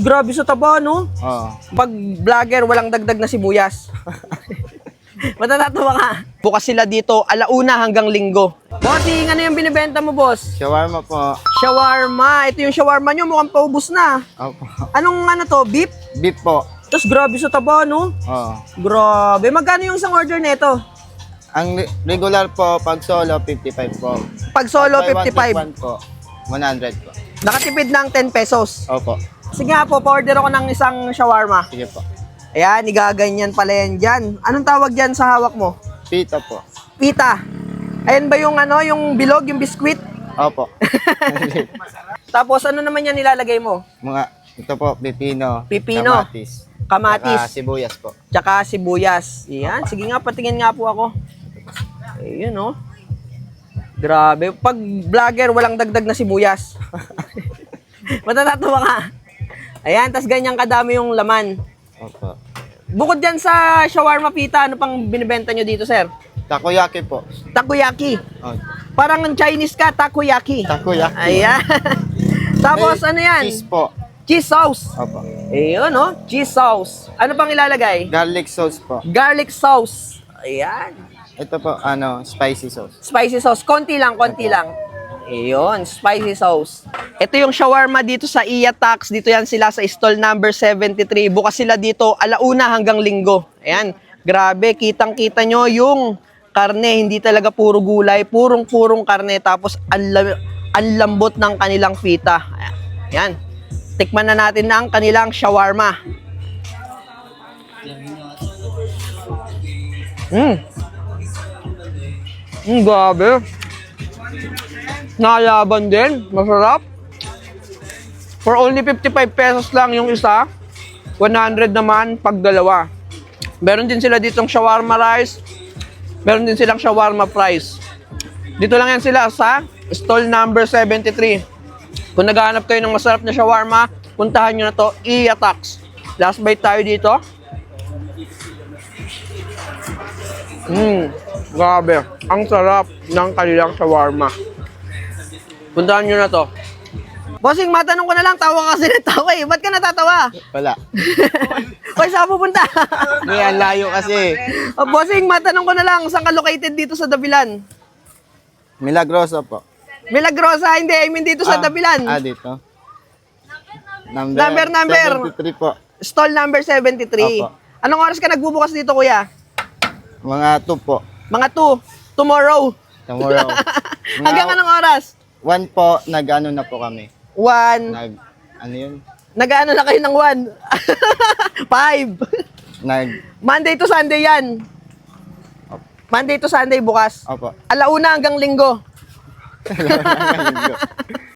Grabe sa taba, no? Oo. Pag vlogger, walang dagdag na sibuyas. Matatatawa ka. Bukas sila dito, alauna hanggang linggo. Bossing, ano yung binibenta mo, boss? Shawarma po. Shawarma. Ito yung shawarma nyo, mukhang paubos na. Opo. Anong ano to, beef? Beef po. Tapos grabe sa taba, no? Oo. Grabe. Magkano yung isang order nito? Ang regular po, pag solo, 55 po. Pag solo, Pag buy one, 55. take one po, 100 po. Nakatipid ng 10 pesos. Opo. Sige nga po, pa-order ako ng isang shawarma. Sige po. Ayan, igaganyan pala yan dyan. Anong tawag dyan sa hawak mo? Pita po. Pita. Ayan ba yung ano, yung bilog, yung biskwit? Opo. Tapos ano naman yan nilalagay mo? Ito po, pipino. Pipino. Kamatis. Kamatis. Saka sibuyas po. Tsaka sibuyas. Ayan, sige nga, patingin nga po ako. Ayun, oh. Grabe. Pag vlogger, walang dagdag na sibuyas. Matatatawa ka. Ayan, tas ganyan kadami yung laman. Opo. Bukod dyan sa shawarma pita, ano pang binibenta nyo dito, sir? Takoyaki po. Takoyaki. Oh. Parang ang Chinese ka, takoyaki. Takoyaki. Ayan. Tapos ano yan? Cheese po. Cheese sauce. Opo. Ayun, no? Cheese sauce. Ano pang ilalagay? Garlic sauce po. Garlic sauce. Ayan. Ito po, spicy sauce. Spicy sauce. Konti lang, konti lang. Ayun, spicy sauce. Ito yung shawarma dito sa Iya Tax. Dito yan sila sa stall number 73. Bukas sila dito alauna hanggang linggo. Ayan, grabe. Kitang-kita nyo yung karne. Hindi talaga puro gulay. Purong-purong karne. Tapos ang lambot ng kanilang pita. Ayan. Tikman na natin na ang kanilang shawarma. Grabe. Nalaban din. Masarap. For only 55 pesos lang yung isa. 100 naman pag dalawa. Meron din sila ditong shawarma rice. Meron din silang shawarma fries. Dito lang yan sila sa stall number 73. Kung naghahanap kayo ng masarap na shawarma, puntahan nyo na to, Iya Tax. Last bite tayo dito. Grabe. Ang sarap ng kanilang shawarma. Puntahan nyo na to. Bossing, matanong ko na lang, tawa kasi ng tawa eh. Ba't ka natatawa? Wala. Hoy, saan pupunta? Hindi, ang layo kasi. Bossing, matanong ko na lang, saan ka located dito sa Dabilan? Milagroso po. Milagrosa, hindi. I mean dito sa Dabilan. Dito. Number. 73 po. Stall number 73. Opo. Anong oras ka nagbubukas dito, kuya? Mga 2 po. Mga 2. Tomorrow. Tomorrow. Hanggang anong oras? 1 po, nag-ano na po kami. 1. Ano yun? Nag-ano na kayo ng 1? 5. Monday to Sunday yan. Monday to Sunday bukas. Opo. Alauna hanggang linggo. Hanggang linggo.